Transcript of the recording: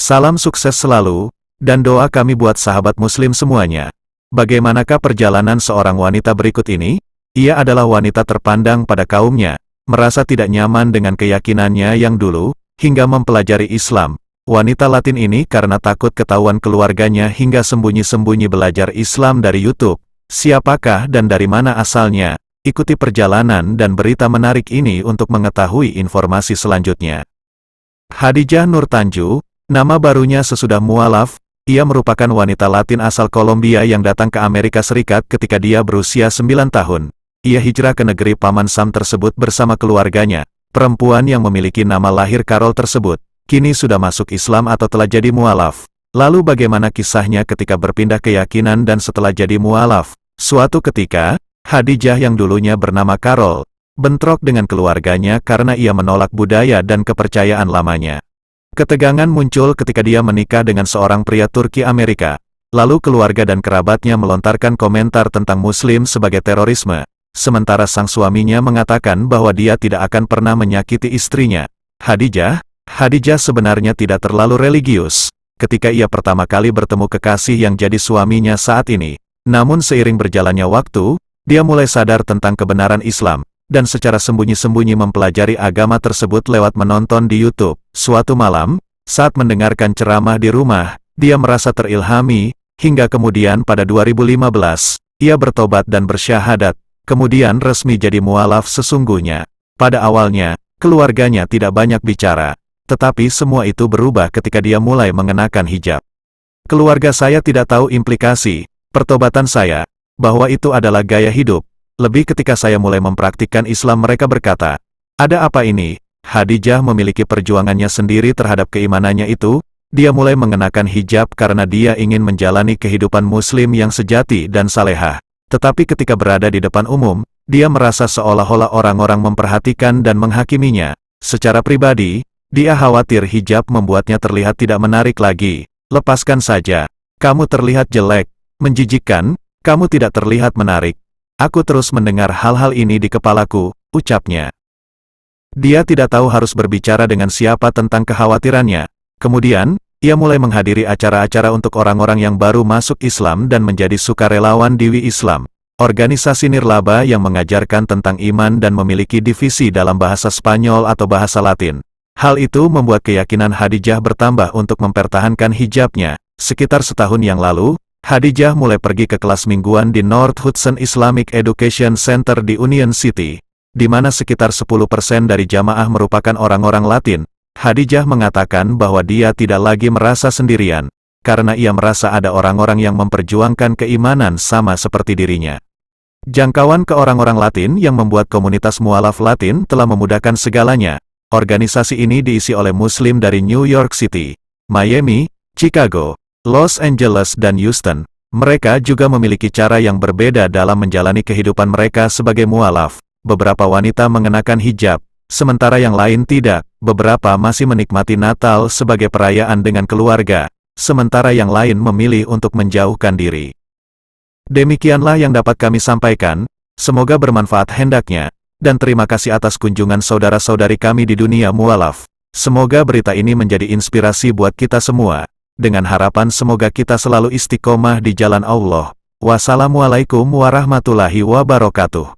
Salam sukses selalu, dan doa kami buat sahabat muslim semuanya. Bagaimanakah perjalanan seorang wanita berikut ini? Ia adalah wanita terpandang pada kaumnya, merasa tidak nyaman dengan keyakinannya yang dulu, hingga mempelajari Islam. Wanita Latin ini karena takut ketahuan keluarganya hingga sembunyi-sembunyi belajar Islam dari YouTube. Siapakah dan dari mana asalnya? Ikuti perjalanan dan berita menarik ini untuk mengetahui informasi selanjutnya. Khadijah Nur Tanju, nama barunya sesudah mualaf, ia merupakan wanita Latin asal Kolombia yang datang ke Amerika Serikat ketika dia berusia 9 tahun. Ia hijrah ke negeri Paman Sam tersebut bersama keluarganya. Perempuan yang memiliki nama lahir Carol tersebut, kini sudah masuk Islam atau telah jadi mualaf. Lalu bagaimana kisahnya ketika berpindah keyakinan dan setelah jadi mualaf? Suatu ketika, Khadijah yang dulunya bernama Carol, bentrok dengan keluarganya karena ia menolak budaya dan kepercayaan lamanya. Ketegangan muncul ketika dia menikah dengan seorang pria Turki Amerika. Lalu keluarga dan kerabatnya melontarkan komentar tentang Muslim sebagai terorisme. Sementara sang suaminya mengatakan bahwa dia tidak akan pernah menyakiti istrinya. Khadijah sebenarnya tidak terlalu religius ketika ia pertama kali bertemu kekasih yang jadi suaminya saat ini. Namun seiring berjalannya waktu, dia mulai sadar tentang kebenaran Islam, dan secara sembunyi-sembunyi mempelajari agama tersebut lewat menonton di YouTube. Suatu malam, saat mendengarkan ceramah di rumah, dia merasa terilhami, hingga kemudian pada 2015, ia bertobat dan bersyahadat, kemudian resmi jadi mualaf sesungguhnya. Pada awalnya, keluarganya tidak banyak bicara, tetapi semua itu berubah ketika dia mulai mengenakan hijab. Keluarga saya tidak tahu implikasi pertobatan saya, bahwa itu adalah gaya hidup. Lebih ketika saya mulai mempraktikkan Islam mereka berkata, ada apa ini? Khadijah memiliki perjuangannya sendiri terhadap keimanannya itu. Dia mulai mengenakan hijab karena dia ingin menjalani kehidupan muslim yang sejati dan salehah. Tetapi ketika berada di depan umum, dia merasa seolah-olah orang-orang memperhatikan dan menghakiminya. Secara pribadi, dia khawatir hijab membuatnya terlihat tidak menarik lagi. Lepaskan saja. Kamu terlihat jelek, menjijikkan, kamu tidak terlihat menarik. Aku terus mendengar hal-hal ini di kepalaku, ucapnya. Dia tidak tahu harus berbicara dengan siapa tentang kekhawatirannya. Kemudian, ia mulai menghadiri acara-acara untuk orang-orang yang baru masuk Islam dan menjadi sukarelawan Diwi Islam, organisasi nirlaba yang mengajarkan tentang iman dan memiliki divisi dalam bahasa Spanyol atau bahasa Latin. Hal itu membuat keyakinan Khadijah bertambah untuk mempertahankan hijabnya. Sekitar setahun yang lalu, Khadijah mulai pergi ke kelas mingguan di North Hudson Islamic Education Center di Union City, di mana sekitar 10% dari jamaah merupakan orang-orang Latin. Khadijah mengatakan bahwa dia tidak lagi merasa sendirian, karena ia merasa ada orang-orang yang memperjuangkan keimanan sama seperti dirinya. Jangkauan ke orang-orang Latin yang membuat komunitas mualaf Latin telah memudahkan segalanya. Organisasi ini diisi oleh Muslim dari New York City, Miami, Chicago, Los Angeles dan Houston. Mereka juga memiliki cara yang berbeda dalam menjalani kehidupan mereka sebagai mualaf. Beberapa wanita mengenakan hijab, sementara yang lain tidak. Beberapa masih menikmati Natal sebagai perayaan dengan keluarga, sementara yang lain memilih untuk menjauhkan diri. Demikianlah yang dapat kami sampaikan, semoga bermanfaat hendaknya, dan terima kasih atas kunjungan saudara-saudari kami di dunia mualaf. Semoga berita ini menjadi inspirasi buat kita semua, dengan harapan semoga kita selalu istiqomah di jalan Allah. Wassalamualaikum warahmatullahi wabarakatuh.